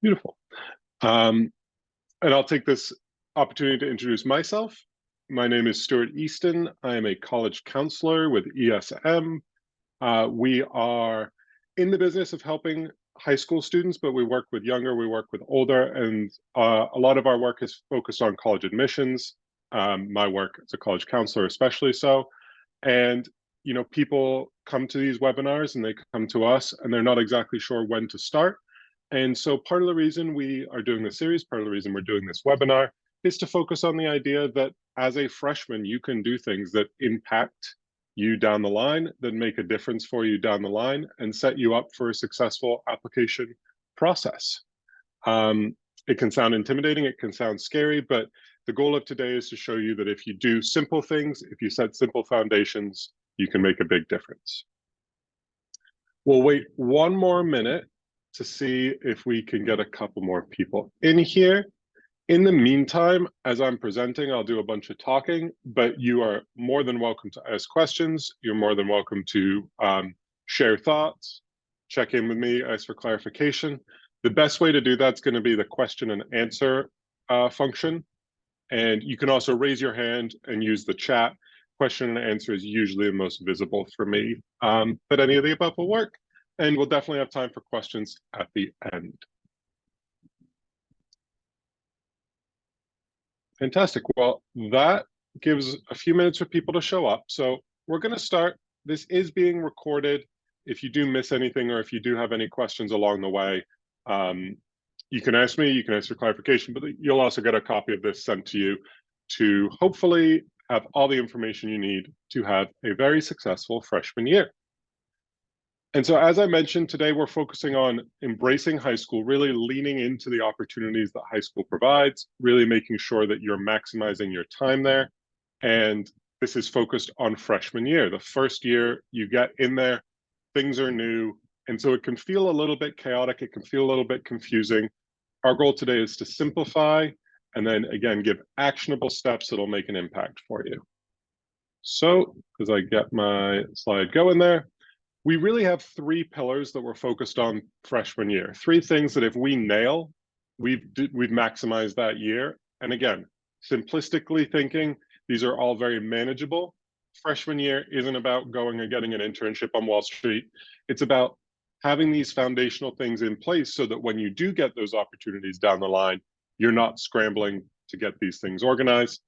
Beautiful. And I'll take this opportunity to introduce myself. My name is Stuart Easton. I am a college counselor with ESM. We are in the business of helping high school students, but we work with younger, we work with older, and a lot of our work is focused on college admissions. My work as a college counselor especially so. And people come to these webinars and they come to us and they're not exactly sure when to start. And so part of the reason we are doing this series, part of the reason we're doing this webinar is to focus on the idea that as a freshman, you can do things that impact you down the line, that make a difference for you down the line and set you up for a successful application process. It can sound intimidating, it can sound scary, but the goal of today is to show you that if you do simple things, if you set simple foundations, you can make a big difference. We'll wait one more minute to see if we can get a couple more people in here. In the meantime, as I'm presenting, I'll do a bunch of talking, but you are more than welcome to ask questions. You're more than welcome to share thoughts, check in with me, ask for clarification. The best way to do that is going to be the question and answer function. And you can also raise your hand and use the chat. Question and answer is usually the most visible for me, but any of the above will work. And we'll definitely have time for questions at the end. Fantastic. Well, that gives a few minutes for people to show up. So we're going to start. This is being recorded. If you do miss anything or if you do have any questions along the way, you can ask me, you can ask for clarification, but you'll also get a copy of this sent to you to hopefully have all the information you need to have a very successful freshman year. And so as I mentioned, today we're focusing on embracing high school, really leaning into the opportunities that high school provides, really making sure that you're maximizing your time there. And this is focused on freshman year. The first year you get in there, things are new. And so it can feel a little bit chaotic. It can feel a little bit confusing. Our goal today is to simplify and then again, give actionable steps that'll make an impact for you. So as I get my slide going there, we really have three pillars that we're focused on freshman year. Three things that if we nail, we've maximized that year. And again, simplistically thinking, these are all very manageable. Freshman year isn't about going and getting an internship on Wall Street. It's about having these foundational things in place so that when you do get those opportunities down the line, you're not scrambling to get these things organized.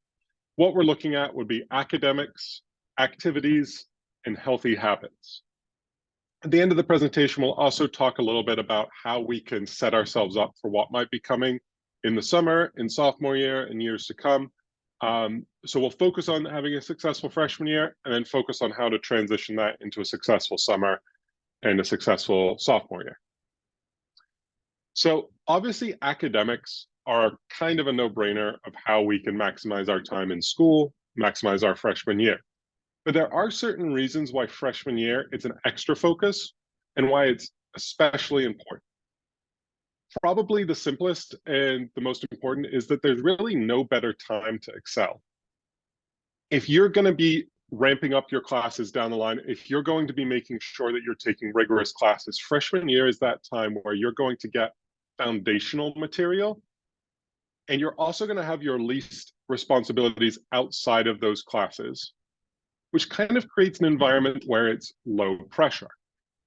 What we're looking at would be academics, activities, and healthy habits. At the end of the presentation, we'll also talk a little bit about how we can set ourselves up for what might be coming in the summer, in sophomore year, and years to come. So we'll focus on having a successful freshman year and then focus on how to transition that into a successful summer and a successful sophomore year. So obviously academics are kind of a no-brainer of how we can maximize our time in school, maximize our freshman year. But there are certain reasons why freshman year it's an extra focus and why it's especially important. Probably the simplest and the most important is that there's really no better time to excel. If you're going to be ramping up your classes down the line, if you're going to be making sure that you're taking rigorous classes, freshman year is that time where you're going to get foundational material. And you're also going to have your least responsibilities outside of those classes, which kind of creates an environment where it's low pressure.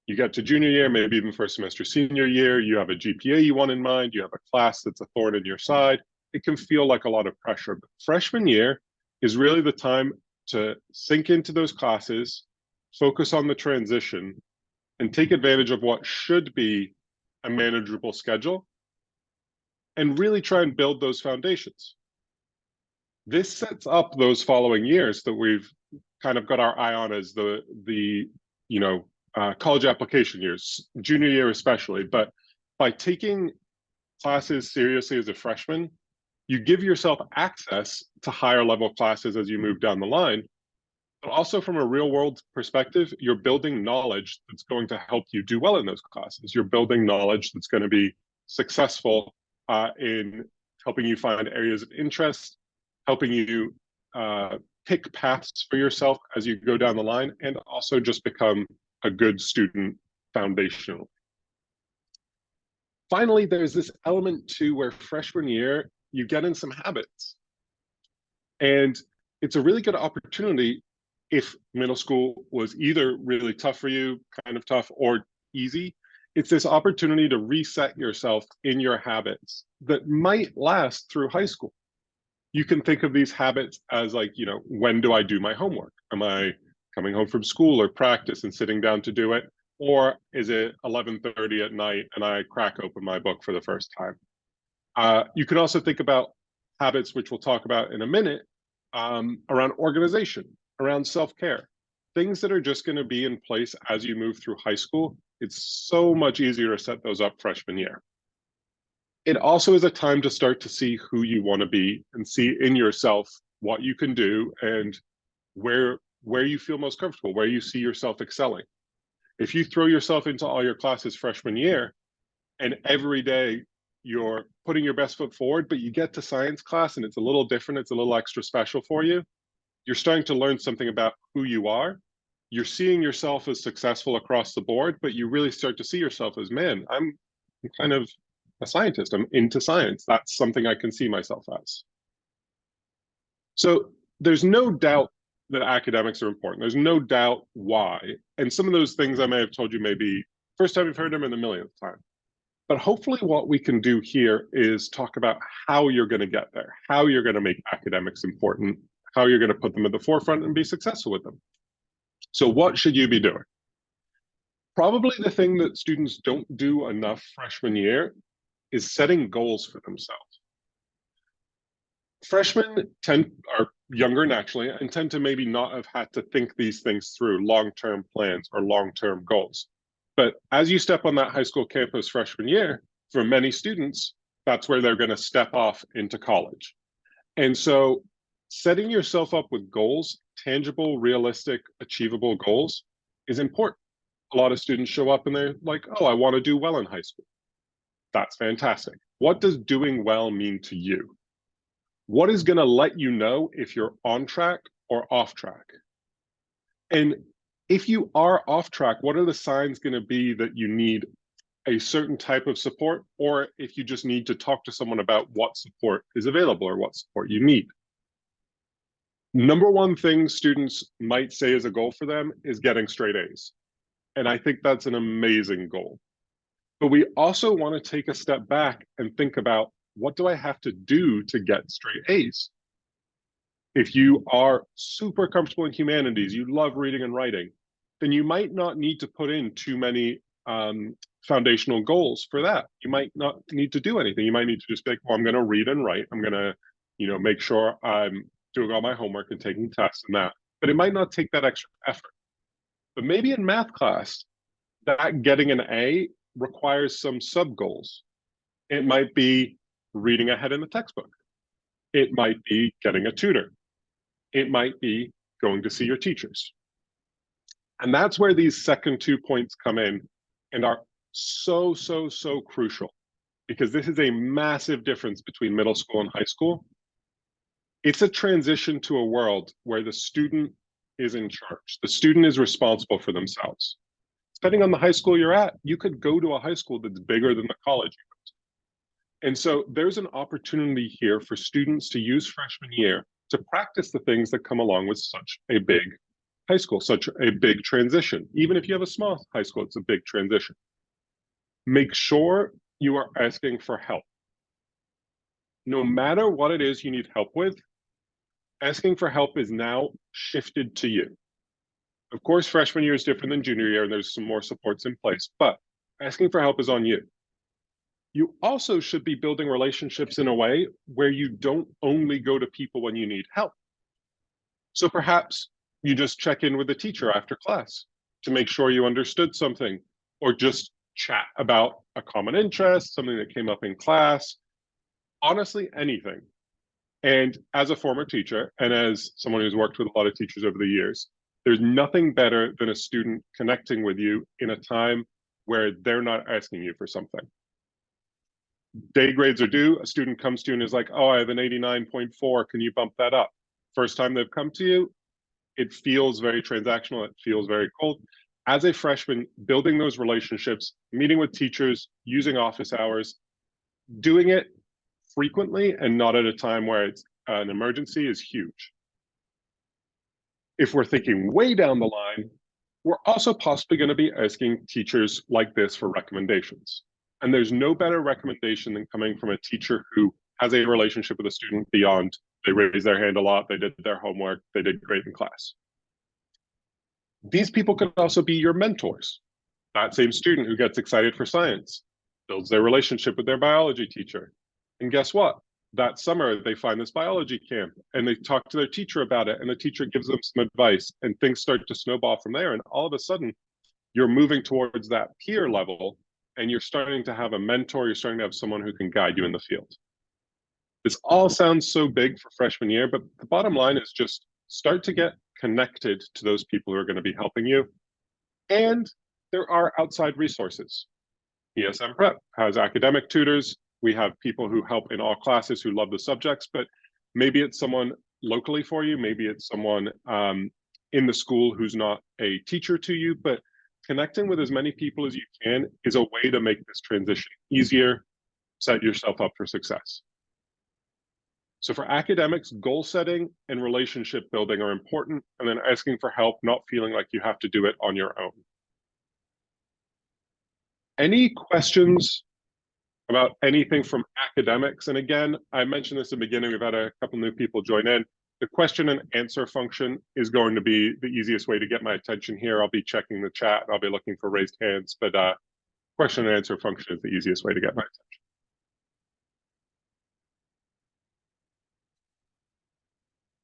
You get to junior year, maybe even first semester senior year, you have a GPA you want in mind, you have a class that's a thorn in your side. It can feel like a lot of pressure. But freshman year is really the time to sink into those classes, focus on the transition, and take advantage of what should be a manageable schedule, and really try and build those foundations. This sets up those following years that we've kind of got our eye on as the college application years, junior year especially. But by taking classes seriously as a freshman, you give yourself access to higher level classes as you move down the line. But also from a real world perspective, you're building knowledge that's going to help you do well in those classes. You're building knowledge that's going to be successful in helping you find areas of interest, helping you pick paths for yourself as you go down the line, and also just become a good student foundational. Finally, there's this element too where freshman year, you get in some habits. And it's a really good opportunity if middle school was either really tough for you, kind of tough, or easy. It's this opportunity to reset yourself in your habits that might last through high school. You can think of these habits as like, when do I do my homework? Am I coming home from school or practice and sitting down to do it? Or is it 11:30 at night and I crack open my book for the first time? You can also think about habits, which we'll talk about in a minute, around organization, around self-care, things that are just going to be in place as you move through high school. It's so much easier to set those up freshman year. It also is a time to start to see who you want to be and see in yourself what you can do and where you feel most comfortable, where you see yourself excelling. If you throw yourself into all your classes freshman year and every day you're putting your best foot forward, but you get to science class and it's a little different, it's a little extra special for you, you're starting to learn something about who you are. You're seeing yourself as successful across the board, but you really start to see yourself as, man, I'm kind of a scientist. I'm into science. That's something I can see myself as. So there's no doubt that academics are important. There's no doubt why. And some of those things I may have told you maybe first time you've heard them and the millionth time. But hopefully what we can do here is talk about how you're going to get there, how you're going to make academics important, how you're going to put them at the forefront and be successful with them. So what should you be doing? Probably the thing that students don't do enough freshman year is setting goals for themselves. Freshmen are younger naturally and tend to maybe not have had to think these things through, long-term plans or long-term goals. But as you step on that high school campus freshman year, for many students, that's where they're going to step off into college. And so setting yourself up with goals, tangible, realistic, achievable goals is important. A lot of students show up and they're like, oh, I want to do well in high school. That's fantastic. What does doing well mean to you? What is going to let you know if you're on track or off track? And if you are off track, what are the signs going to be that you need a certain type of support, or if you just need to talk to someone about what support is available or what support you need? Number one thing students might say as a goal for them is getting straight A's. And I think that's an amazing goal. But we also want to take a step back and think about, what do I have to do to get straight A's? If you are super comfortable in humanities, you love reading and writing, then you might not need to put in too many foundational goals for that. You might not need to do anything. You might need to just be like, well, I'm going to read and write. I'm going to, make sure I'm doing all my homework and taking tests and that. But it might not take that extra effort. But maybe in math class, that getting an A requires some sub goals. It might be reading ahead in the textbook. It might be getting a tutor. It might be going to see your teachers. And that's where these second 2 points come in and are so crucial, because this is a massive difference between middle school and high school. It's a transition to a world where the student is in charge. The student is responsible for themselves. Depending on the high school you're at, you could go to a high school that's bigger than the college you go to. And so there's an opportunity here for students to use freshman year to practice the things that come along with such a big high school, such a big transition. Even if you have a small high school, it's a big transition. Make sure you are asking for help. No matter what it is you need help with, asking for help is now shifted to you. Of course, freshman year is different than junior year, and there's some more supports in place, but asking for help is on you. You also should be building relationships in a way where you don't only go to people when you need help. So perhaps you just check in with the teacher after class to make sure you understood something, or just chat about a common interest, something that came up in class, honestly, anything. And as a former teacher, and as someone who's worked with a lot of teachers over the years, there's nothing better than a student connecting with you in a time where they're not asking you for something. Day grades are due, a student comes to you and is like, oh, I have an 89.4, can you bump that up? First time they've come to you, it feels very transactional. It feels very cold. As a freshman, building those relationships, meeting with teachers, using office hours, doing it frequently and not at a time where it's an emergency is huge. If we're thinking way down the line, we're also possibly going to be asking teachers like this for recommendations. And there's no better recommendation than coming from a teacher who has a relationship with a student beyond they raised their hand a lot, they did their homework, they did great in class. These people could also be your mentors. That same student who gets excited for science builds their relationship with their biology teacher. And guess what? That summer, they find this biology camp and they talk to their teacher about it, and the teacher gives them some advice, and things start to snowball from there. And all of a sudden, you're moving towards that peer level, and you're starting to have a mentor, you're starting to have someone who can guide you in the field. This all sounds so big for freshman year, but the bottom line is just start to get connected to those people who are going to be helping you. And there are outside resources. ESM Prep has academic tutors. We have people who help in all classes who love the subjects, but maybe it's someone locally for you. Maybe it's someone in the school who's not a teacher to you, but connecting with as many people as you can is a way to make this transition easier, set yourself up for success. So for academics, goal setting and relationship building are important, and then asking for help, not feeling like you have to do it on your own. Any questions about anything from academics? And again, I mentioned this in the beginning, we've had a couple new people join in. The question and answer function is going to be the easiest way to get my attention here. I'll be checking the chat, I'll be looking for raised hands, but question and answer function is the easiest way to get my attention.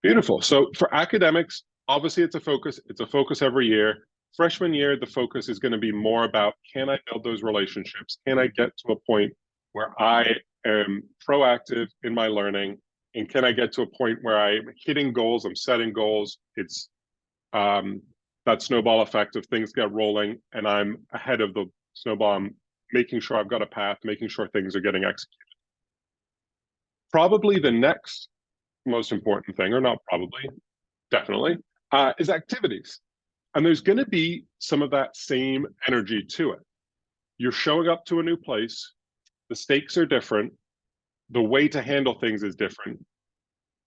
Beautiful. So for academics, obviously it's a focus every year. Freshman year, the focus is going to be more about, can I build those relationships? Can I get to a point where I am proactive in my learning? And can I get to a point where I'm hitting goals, I'm setting goals? It's that snowball effect of things get rolling and I'm ahead of the snowball. I'm making sure I've got a path, making sure things are getting executed. Probably the next most important thing, or not probably, definitely, is activities. And there's going to be some of that same energy to it. You're showing up to a new place, the stakes are different, the way to handle things is different,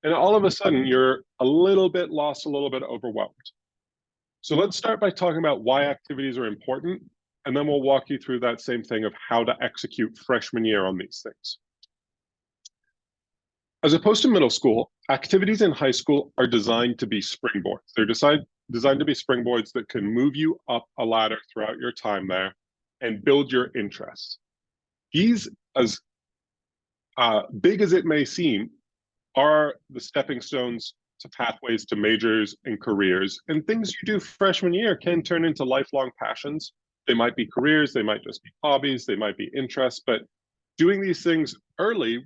and all of a sudden you're a little bit lost, a little bit overwhelmed. So let's start by talking about why activities are important, and then we'll walk you through that same thing of how to execute freshman year on these things. As opposed to middle school, activities in high school are designed to be springboards. They're designed to be springboards that can move you up a ladder throughout your time there and build your interests. These, as big as it may seem, are the stepping stones to pathways to majors and careers. And things you do freshman year can turn into lifelong passions. They might be careers, they might just be hobbies, they might be interests, but doing these things early,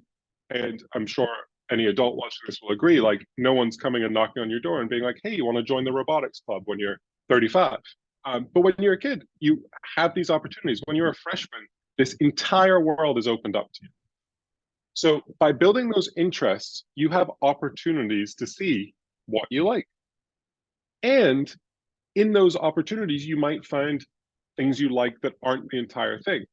and I'm sure any adult watching this will agree, like no one's coming and knocking on your door and being like, hey, you want to join the robotics club when you're 35? But when you're a kid, you have these opportunities. When you're a freshman, this entire world is opened up to you. So by building those interests, you have opportunities to see what you like. And in those opportunities, you might find things you like that aren't the entire thing.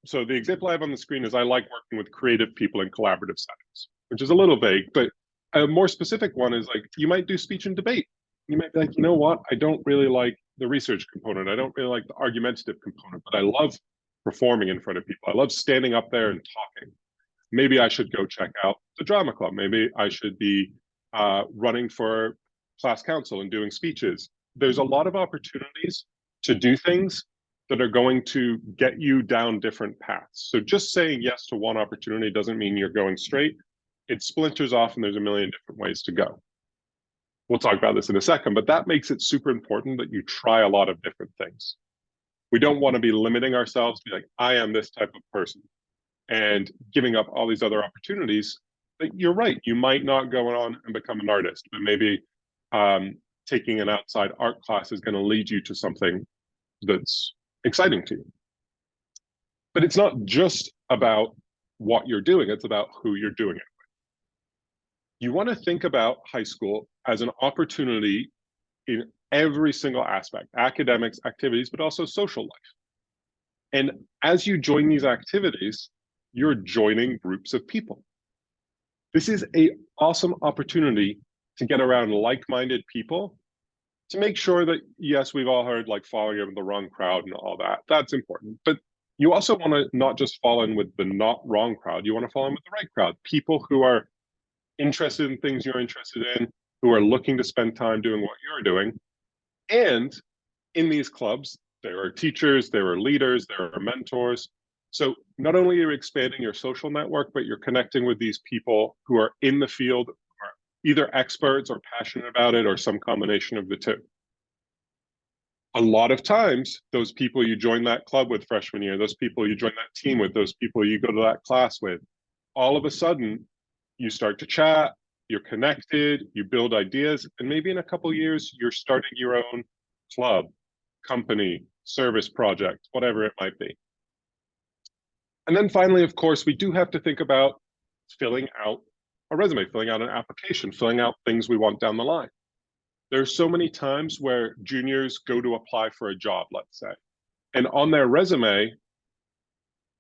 So the example I have on the screen is I like working with creative people in collaborative settings, which is a little vague, but a more specific one is like, you might do speech and debate. You might be like, you know what? I don't really like the research component. I don't really like the argumentative component, but I love performing in front of people. I love standing up there and talking. Maybe I should go check out the drama club. Maybe I should be running for class council and doing speeches. There's a lot of opportunities to do things that are going to get you down different paths. So just saying yes to one opportunity doesn't mean you're going straight. It splinters off and there's a million different ways to go. We'll talk about this in a second, but that makes it super important that you try a lot of different things. We don't want to be limiting ourselves to be like, I am this type of person, and giving up all these other opportunities. But you're right, you might not go on and become an artist, but maybe taking an outside art class is going to lead you to something that's exciting to you. But it's not just about what you're doing, it's about who you're doing it with. You want to think about high school as an opportunity in every single aspect, academics, activities, but also social life. And as you join these activities, you're joining groups of people. This is an awesome opportunity to get around like-minded people, to make sure that, yes, we've all heard like falling in the wrong crowd and all that. That's important. But you also want to not just fall in with the not wrong crowd. You want to fall in with the right crowd, people who are interested in things you're interested in, who are looking to spend time doing what you're doing. And in these clubs, there are teachers, there are leaders, there are mentors. So not only are you expanding your social network, but you're connecting with these people who are in the field, who are either experts or passionate about it, or some combination of the two. A lot of times, those people you join that club with freshman year, those people you join that team with, those people you go to that class with, all of a sudden, you start to chat, you're connected, you build ideas, and maybe in a couple of years, you're starting your own club, company, service project, whatever it might be. And then finally, of course, we do have to think about filling out a resume, filling out an application, filling out things we want down the line. There's so many times where juniors go to apply for a job, let's say, and on their resume,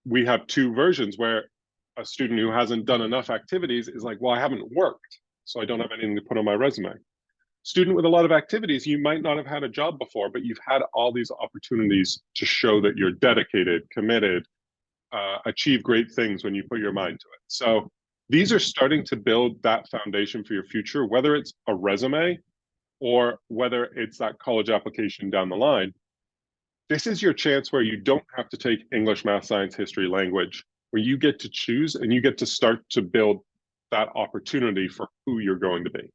we have two versions where a student who hasn't done enough activities is like, well, I haven't worked, so I don't have anything to put on my resume. Student with a lot of activities, you might not have had a job before, but you've had all these opportunities to show that you're dedicated, committed, achieve great things when you put your mind to it. So these are starting to build that foundation for your future, whether it's a resume or whether it's that college application down the line. This is your chance where you don't have to take English, math, science, history, language, where you get to choose and you get to start to build that opportunity for who you're going to be.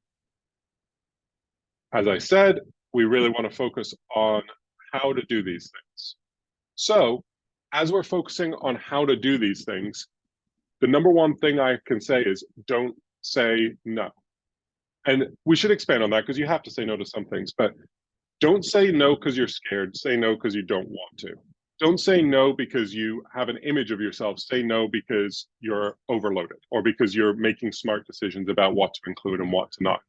As I said, we really want to focus on how to do these things. So as we're focusing on how to do these things, the number one thing I can say is don't say no. And we should expand on that because you have to say no to some things, but don't say no because you're scared. Say no because you don't want to. Don't say no because you have an image of yourself. Say no because you're overloaded or because you're making smart decisions about what to include and what to not.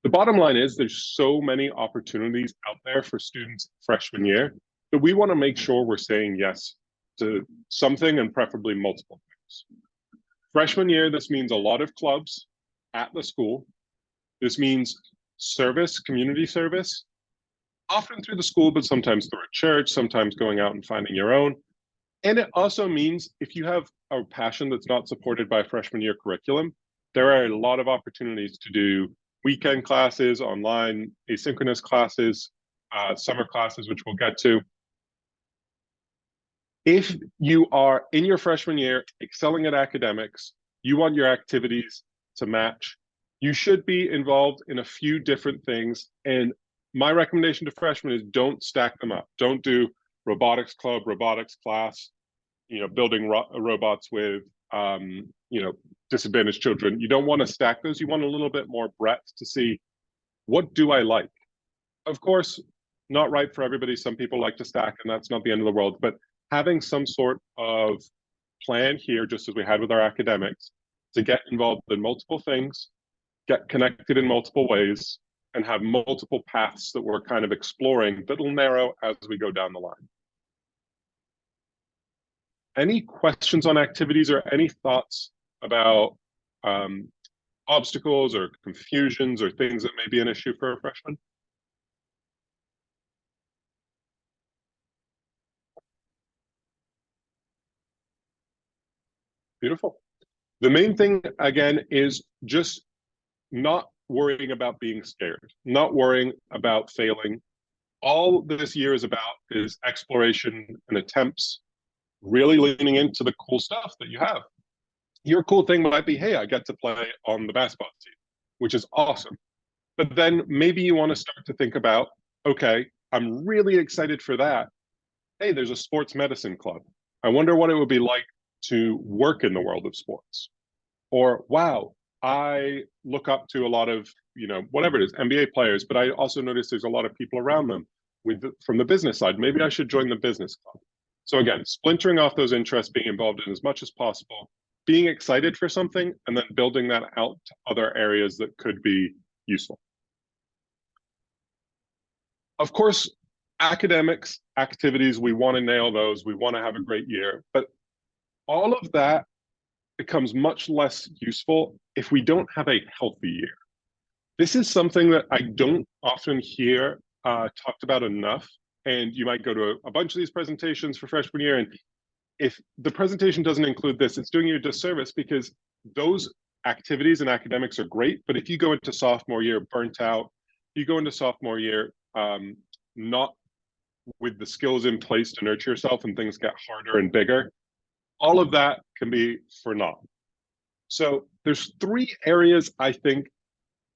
The bottom line is there's so many opportunities out there for students freshman year that we want to make sure we're saying yes to something and preferably multiple things. Freshman year, this means a lot of clubs at the school. This means service, community service, often through the school, but sometimes through a church, sometimes going out and finding your own. And it also means if you have a passion that's not supported by a freshman year curriculum, there are a lot of opportunities to do weekend classes, online, asynchronous classes, summer classes, which we'll get to. If you are in your freshman year excelling at academics, you want your activities to match, you should be involved in a few different things. And my recommendation to freshmen is don't stack them up. Don't do robotics club, robotics class, building robots with, disadvantaged children. You don't want to stack those. You want a little bit more breadth to see, what do I like? Of course, not right for everybody. Some people like to stack, and that's not the end of the world. But having some sort of plan here, just as we had with our academics, to get involved in multiple things, get connected in multiple ways, and have multiple paths that we're kind of exploring that'll narrow as we go down the line. Any questions on activities or any thoughts about obstacles or confusions or things that may be an issue for a freshman? Beautiful. The main thing, again, is just not worrying about being scared, not worrying about failing. All this year is about is exploration and attempts, really leaning into the cool stuff that you have. Your cool thing might be, hey, I get to play on the basketball team, which is awesome. But then maybe you want to start to think about, okay, I'm really excited for that. Hey, there's a sports medicine club. I wonder what it would be like to work in the world of sports. Or, wow, I look up to a lot of, whatever it is, NBA players, but I also notice there's a lot of people around them from the business side. Maybe I should join the business club. So again, splintering off those interests, being involved in as much as possible, being excited for something and then building that out to other areas that could be useful. Of course, academics, activities, we want to nail those. We want to have a great year. But all of that becomes much less useful if we don't have a healthy year. This is something that I don't often hear talked about enough. And you might go to a bunch of these presentations for freshman year, and if the presentation doesn't include this, it's doing you a disservice, because those activities and academics are great, but if you go into sophomore year burnt out, you go into sophomore year not with the skills in place to nurture yourself, and things get harder and bigger, all of that can be for naught. So there's 3 areas, I think,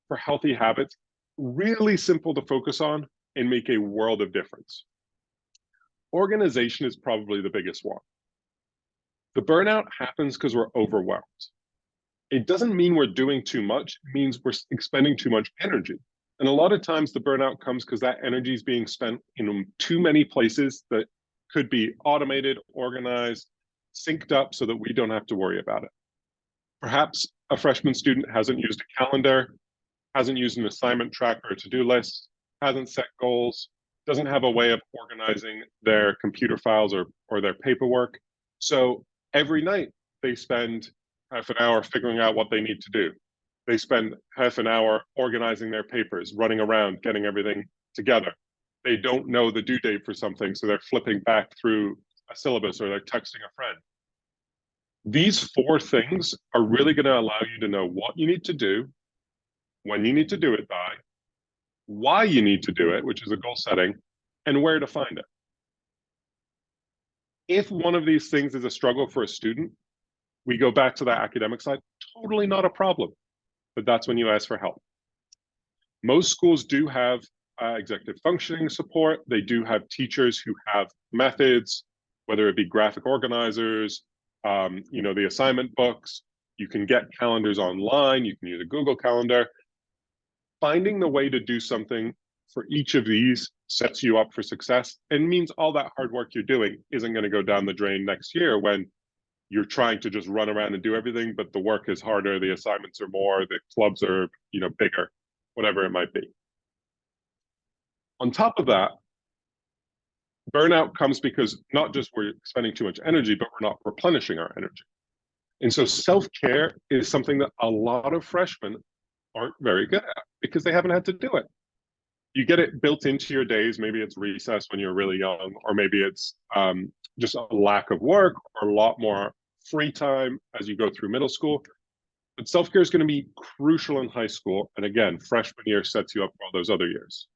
for healthy habits, really simple to focus on and make a world of difference. Organization is probably the biggest one. The burnout happens because we're overwhelmed. It doesn't mean we're doing too much. It means we're expending too much energy. And a lot of times the burnout comes because that energy is being spent in too many places that could be automated, organized, synced up so that we don't have to worry about it. Perhaps a freshman student hasn't used a calendar, hasn't used an assignment tracker or to-do list, hasn't set goals, doesn't have a way of organizing their computer files or their paperwork. So every night they spend half an hour figuring out what they need to do. They spend half an hour organizing their papers, running around, getting everything together. They don't know the due date for something, so they're flipping back through a syllabus or they're texting a friend. These 4 things are really going to allow you to know what you need to do, when you need to do it by, why you need to do it, which is a goal setting, and where to find it. If one of these things is a struggle for a student, we go back to that academic side, totally not a problem, but that's when you ask for help. Most schools do have executive functioning support. They do have teachers who have methods, whether it be graphic organizers, the assignment books. You can get calendars online. You can use a Google Calendar. Finding the way to do something for each of these sets you up for success and means all that hard work you're doing isn't going to go down the drain next year when you're trying to just run around and do everything, but the work is harder, the assignments are more, the clubs are, bigger, whatever it might be. On top of that, burnout comes because not just we're spending too much energy, but we're not replenishing our energy. And so self-care is something that a lot of freshmen aren't very good at because they haven't had to do it. You get it built into your days. Maybe it's recess when you're really young, or maybe it's just a lack of work or a lot more free time as you go through middle school. But self-care is going to be crucial in high school. And again, freshman year sets you up for all those other years.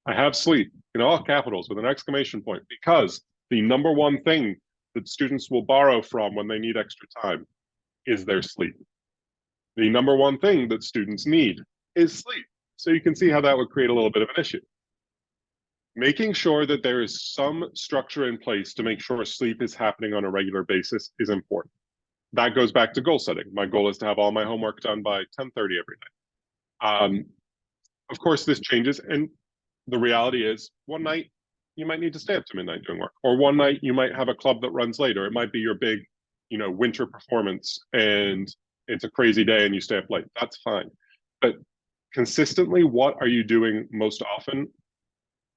I have sleep in all capitals with an exclamation point, because the number one thing that students will borrow from when they need extra time is their sleep. The number one thing that students need is sleep. So you can see how that would create a little bit of an issue. Making sure that there is some structure in place to make sure sleep is happening on a regular basis is important. That goes back to goal setting. My goal is to have all my homework done by 10:30 every night. Of course, this changes, and the reality is one night you might need to stay up to midnight doing work, or one night you might have a club that runs late, or it might be your big, winter performance and it's a crazy day and you stay up late. That's fine. But consistently, what are you doing most often?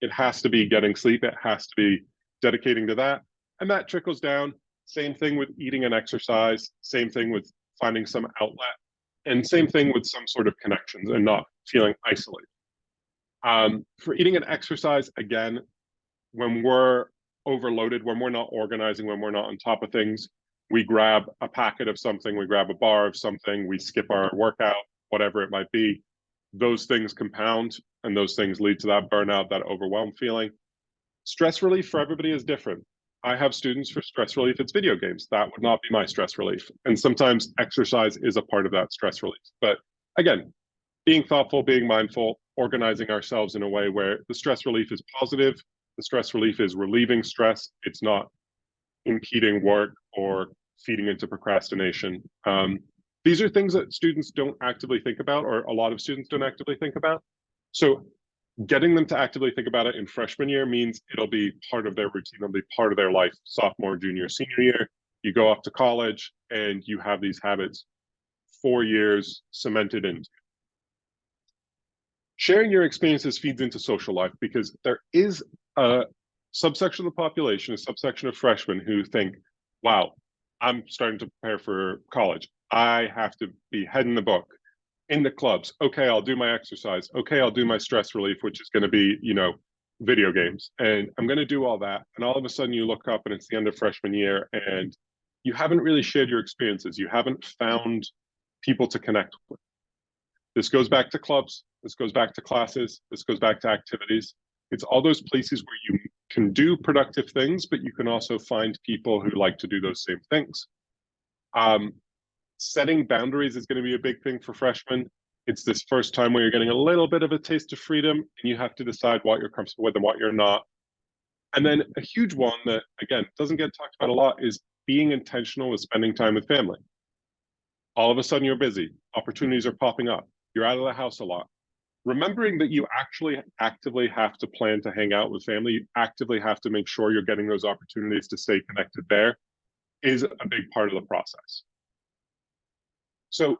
It has to be getting sleep. It has to be dedicating to that. And that trickles down. Same thing with eating and exercise. Same thing with finding some outlet. And same thing with some sort of connections and not feeling isolated. For eating and exercise, again, when we're overloaded, when we're not organizing, when we're not on top of things, we grab a packet of something, we grab a bar of something, we skip our workout, whatever it might be. Those things compound, and those things lead to that burnout, that overwhelmed feeling. Stress relief for everybody is different. I have students for stress relief, it's video games. That would not be my stress relief. And sometimes exercise is a part of that stress relief. But again, being thoughtful, being mindful, organizing ourselves in a way where the stress relief is positive, the stress relief is relieving stress, it's not impeding work or feeding into procrastination. These are things that students don't actively think about, or a lot of students don't actively think about. So getting them to actively think about it in freshman year means it'll be part of their routine, it'll be part of their life, sophomore, junior, senior year. You go off to college and you have these habits 4 years cemented in. Sharing your experiences feeds into social life because there is a subsection of the population, a subsection of freshmen who think, wow, I'm starting to prepare for college. I have to be head in the book, in the clubs. Okay, I'll do my exercise. Okay, I'll do my stress relief, which is going to be, video games. And I'm going to do all that. And all of a sudden you look up and it's the end of freshman year and you haven't really shared your experiences. You haven't found people to connect with. This goes back to clubs. This goes back to classes. This goes back to activities. It's all those places where you can do productive things, but you can also find people who like to do those same things. Setting boundaries is going to be a big thing for freshmen. It's this first time where you're getting a little bit of a taste of freedom and you have to decide what you're comfortable with and what you're not. And then a huge one that, again, doesn't get talked about a lot is being intentional with spending time with family. All of a sudden you're busy. Opportunities are popping up. You're out of the house a lot. Remembering that you actually actively have to plan to hang out with family, you actively have to make sure you're getting those opportunities to stay connected there is a big part of the process. So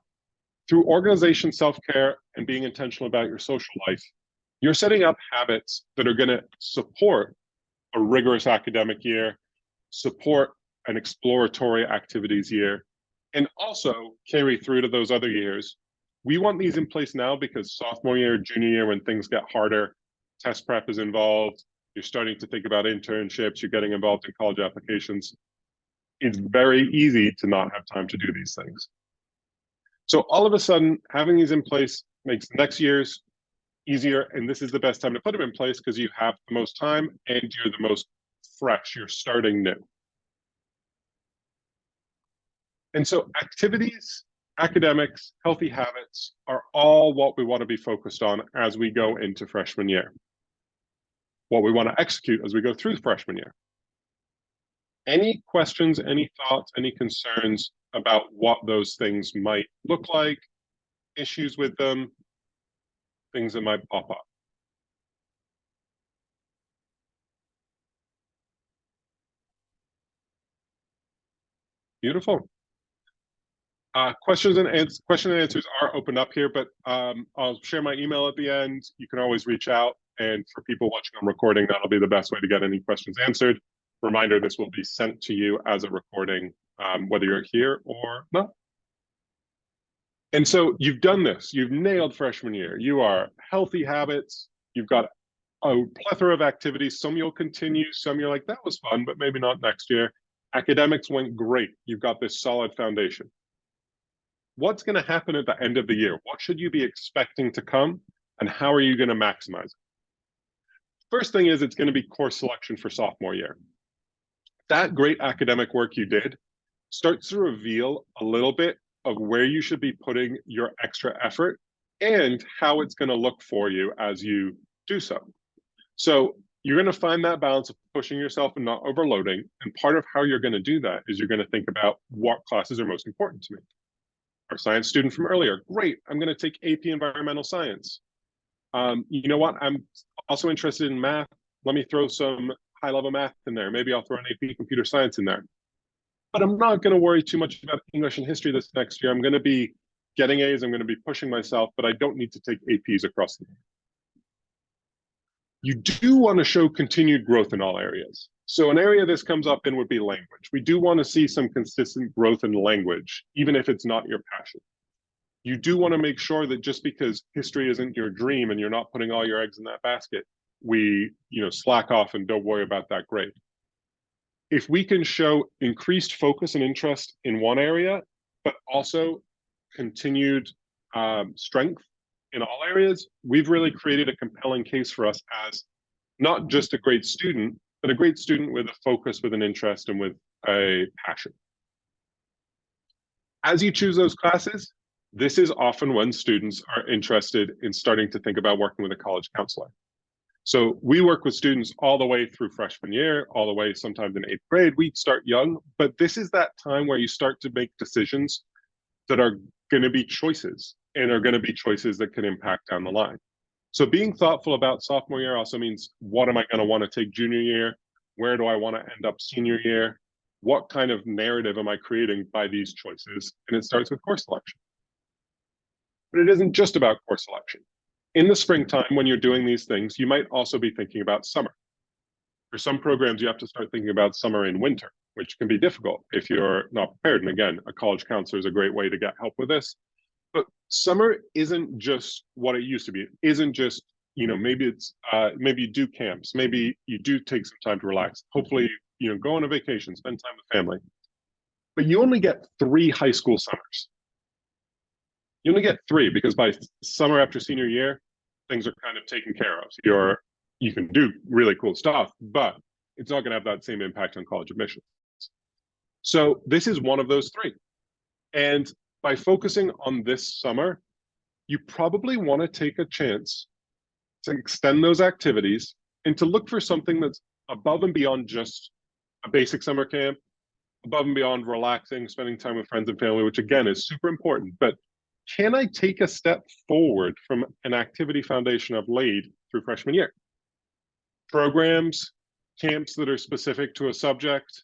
through organization, self-care, and being intentional about your social life, you're setting up habits that are going to support a rigorous academic year, support an exploratory activities year, and also carry through to those other years. We want these in place now because sophomore year, junior year, when things get harder, test prep is involved, you're starting to think about internships, you're getting involved in college applications. It's very easy to not have time to do these things. So all of a sudden, having these in place makes next year's easier, and this is the best time to put them in place because you have the most time and you're the most fresh, you're starting new. And so activities, academics, healthy habits are all what we want to be focused on as we go into freshman year. What we want to execute as we go through freshman year. Any questions, any thoughts, any concerns about what those things might look like, issues with them, things that might pop up? Beautiful. Question and answers are open up here, but I'll share my email at the end. You can always reach out, and for people watching on recording, that'll be the best way to get any questions answered. Reminder, this will be sent to you as a recording, whether you're here or not. And so you've done this. You've nailed freshman year. You are healthy habits. You've got a plethora of activities. Some you'll continue. Some you're like, that was fun, but maybe not next year. Academics went great. You've got this solid foundation. What's going to happen at the end of the year? What should you be expecting to come? And how are you going to maximize it? First thing is it's going to be course selection for sophomore year. That great academic work you did starts to reveal a little bit of where you should be putting your extra effort and how it's going to look for you as you do so. So you're going to find that balance of pushing yourself and not overloading. And part of how you're going to do that is you're going to think about what classes are most important to me. Our science student from earlier, great, I'm going to take AP Environmental Science. You know what, I'm also interested in math. Let me throw some high-level math in there. Maybe I'll throw an AP Computer Science in there. But I'm not going to worry too much about English and history this next year. I'm going to be getting A's. I'm going to be pushing myself, but I don't need to take APs across the board. You do want to show continued growth in all areas. So an area this comes up in would be language. We do want to see some consistent growth in language, even if it's not your passion. You do want to make sure that just because history isn't your dream and you're not putting all your eggs in that basket, we slack off and don't worry about that grade. If we can show increased focus and interest in one area, but also continued strength in all areas, we've really created a compelling case for us as not just a great student, but a great student with a focus, with an interest, and with a passion. As you choose those classes, this is often when students are interested in starting to think about working with a college counselor. So we work with students all the way through freshman year, all the way sometimes in 8th grade. We start young, but this is that time where you start to make decisions that are going to be choices and are going to be choices that can impact down the line. So being thoughtful about sophomore year also means, what am I going to want to take junior year? Where do I want to end up senior year? what kind of narrative am I creating by these choices? And it starts with course selection. But it isn't just about course selection. In the springtime, when you're doing these things, you might also be thinking about summer. For some programs, you have to start thinking about summer and winter, which can be difficult if you're not prepared. And again, a college counselor is a great way to get help with this. But summer isn't just what it used to be. It isn't just, maybe it's maybe you do camps, maybe you do take some time to relax. Hopefully, go on a vacation, spend time with family. But you only get 3 high school summers. You only get 3 because by summer after senior year, things are kind of taken care of. You can do really cool stuff, but it's not going to have that same impact on college admissions. So this is one of those 3. And by focusing on this summer, you probably want to take a chance to extend those activities and to look for something that's above and beyond just a basic summer camp, above and beyond relaxing, spending time with friends and family, which again is super important. But can I take a step forward from an activity foundation I've laid through freshman year? Programs, camps that are specific to a subject,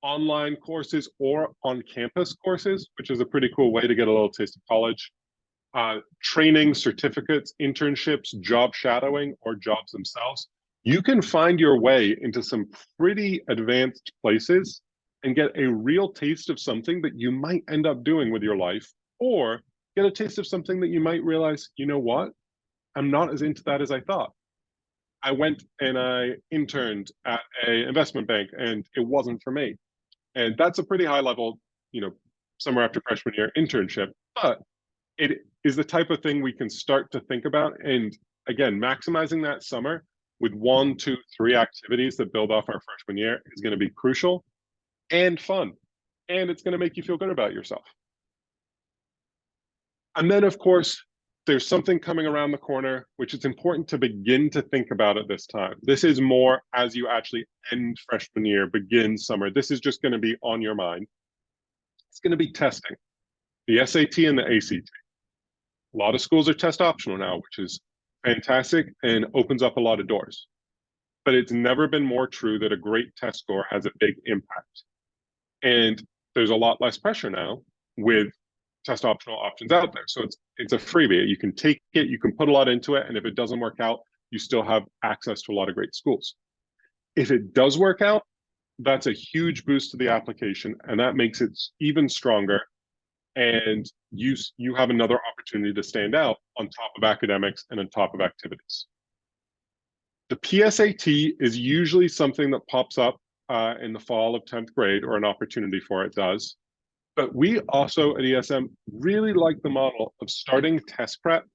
online courses or on-campus courses, which is a pretty cool way to get a little taste of college. Training, certificates, internships, job shadowing, or jobs themselves. You can find your way into some pretty advanced places and get a real taste of something that you might end up doing with your life, or get a taste of something that you might realize, you know what? I'm not as into that as I thought. I went and I interned at an investment bank and it wasn't for me. And that's a pretty high level, summer after freshman year internship, but it is the type of thing we can start to think about. And again, maximizing that summer with 1, 2, 3 activities that build off our freshman year is going to be crucial and fun. And it's going to make you feel good about yourself. And then, of course, there's something coming around the corner, which it's important to begin to think about at this time. This is more as you actually end freshman year, begin summer. This is just going to be on your mind. It's going to be testing, the SAT and the ACT. A lot of schools are test optional now, which is fantastic and opens up a lot of doors. But it's never been more true that a great test score has a big impact. And there's a lot less pressure now with test optional options out there. So it's a freebie. You can take it, you can put a lot into it, and if it doesn't work out, you still have access to a lot of great schools. If it does work out, that's a huge boost to the application, and that makes it even stronger. And you have another opportunity to stand out on top of academics and on top of activities. The PSAT is usually something that pops up in the fall of 10th grade, or an opportunity for it does. But we also at ESM really like the model of starting test prep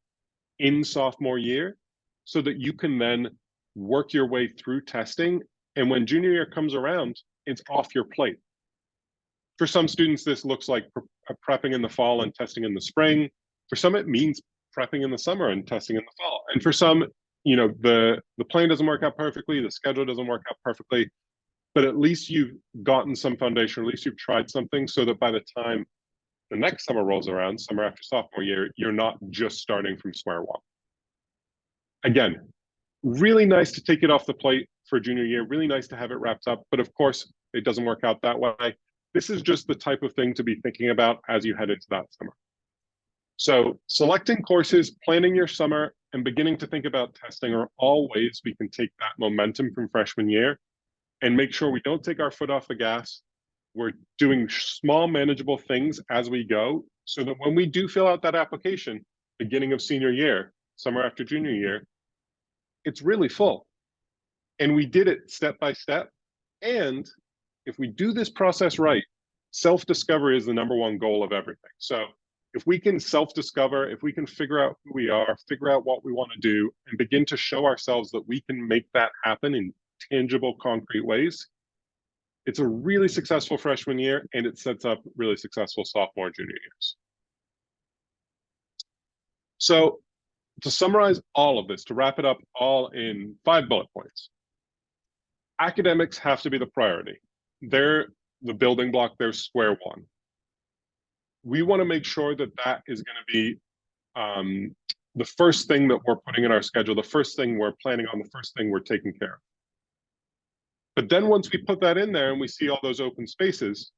in sophomore year so that you can then work your way through testing. And when junior year comes around, it's off your plate. For some students, this looks like prepping in the fall and testing in the spring. For some, it means prepping in the summer and testing in the fall. And for some, the plan doesn't work out perfectly, the schedule doesn't work out perfectly, but at least you've gotten some foundation, at least you've tried something so that by the time the next summer rolls around, summer after sophomore year, you're not just starting from square one. Again, really nice to take it off the plate for junior year, really nice to have it wrapped up, but of course, it doesn't work out that way. This is just the type of thing to be thinking about as you head into that summer. So selecting courses, planning your summer, and beginning to think about testing are all ways we can take that momentum from freshman year and make sure we don't take our foot off the gas. We're doing small, manageable things as we go so that when we do fill out that application, beginning of senior year, summer after junior year, it's really full. And we did it step by step. And if we do this process right, self-discovery is the #1 goal of everything. So if we can self-discover, if we can figure out who we are, figure out what we want to do, and begin to show ourselves that we can make that happen in tangible, concrete ways, it's a really successful freshman year, and it sets up really successful sophomore, junior years. So to summarize all of this, to wrap it up all in 5 bullet points, academics have to be the priority. They're the building block, they're square one. We want to make sure that that is going to be the first thing that we're putting in our schedule, the first thing we're planning on, the first thing we're taking care of. But then once we put that in there and we see all those open spaces,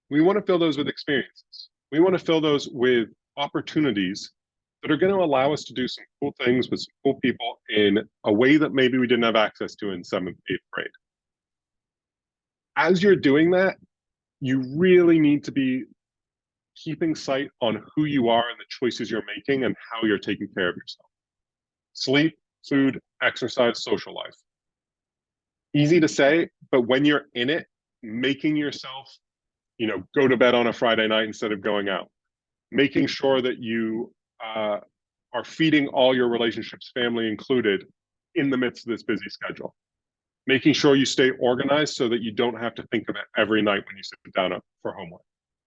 we want to fill those with experiences. We want to fill those with opportunities that are going to allow us to do some cool things with some cool people in a way that maybe we didn't have access to in 7th, 8th grade. As you're doing that, you really need to be keeping sight on who you are and the choices you're making and how you're taking care of yourself. Sleep, food, exercise, social life. Easy to say, but when you're in it, making yourself, go to bed on a Friday night instead of going out, making sure that you are feeding all your relationships, family included, in the midst of this busy schedule, making sure you stay organized so that you don't have to think of it every night when you sit down for homework.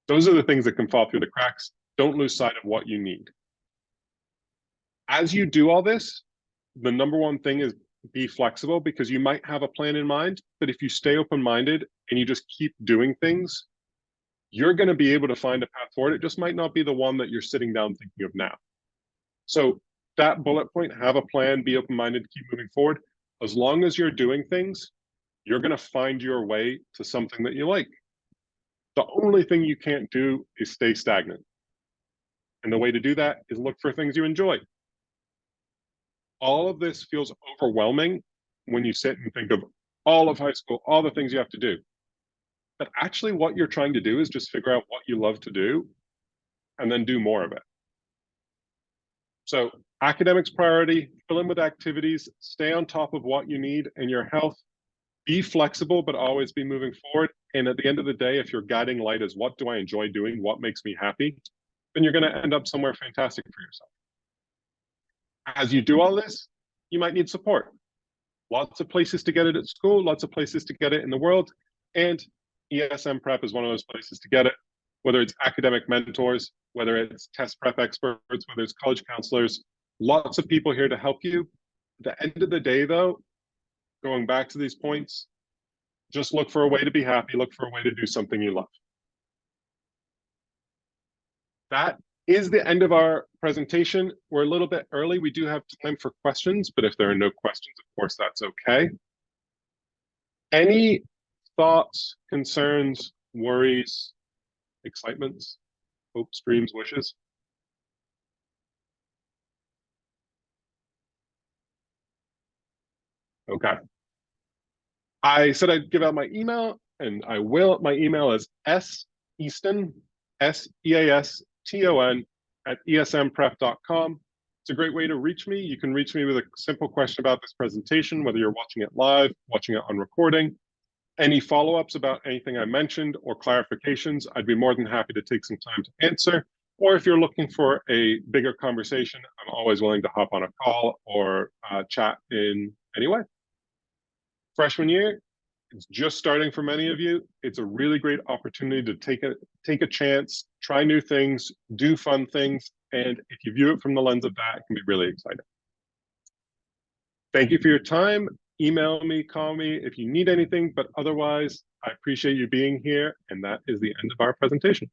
Those are the things that can fall through the cracks. Don't lose sight of what you need. As you do all this, the number one thing is be flexible, because you might have a plan in mind, but if you stay open-minded and you just keep doing things, you're going to be able to find a path forward. It just might not be the one that you're sitting down thinking of now. So that bullet point, have a plan, be open-minded, keep moving forward. As long as you're doing things, you're going to find your way to something that you like. The only thing you can't do is stay stagnant. And the way to do that is look for things you enjoy. All of this feels overwhelming when you sit and think of all of high school, all the things you have to do. But actually what you're trying to do is just figure out what you love to do and then do more of it. So academics priority, fill in with activities, stay on top of what you need and your health, be flexible, but always be moving forward. And at the end of the day, if your guiding light is what do I enjoy doing, what makes me happy, then you're going to end up somewhere fantastic for yourself. As you do all this, you might need support. Lots of places to get it at school, lots of places to get it in the world, and ESM prep is one of those places to get it, whether it's academic mentors, whether it's test prep experts, whether it's college counselors, lots of people here to help you. At the end of the day, though, going back to these points, just look for a way to be happy, look for a way to do something you love. That is the end of our presentation. We're a little bit early. We do have time for questions, but if there are no questions, of course, that's okay. Any thoughts, concerns, worries, excitements, hopes, dreams, wishes? Okay. I said I'd give out my email, and I will. My email is seaston, SEASTON, at esmprep.com. It's a great way to reach me. You can reach me with a simple question about this presentation, whether you're watching it live, watching it on recording. Any follow-ups about anything I mentioned or clarifications, I'd be more than happy to take some time to answer. Or if you're looking for a bigger conversation, I'm always willing to hop on a call or chat in any way. Freshman year, it's just starting for many of you. It's a really great opportunity to take a chance, try new things, do fun things, and if you view it from the lens of that, it can be really exciting. Thank you for your time. Email me, call me if you need anything, but otherwise, I appreciate you being here, and that is the end of our presentation.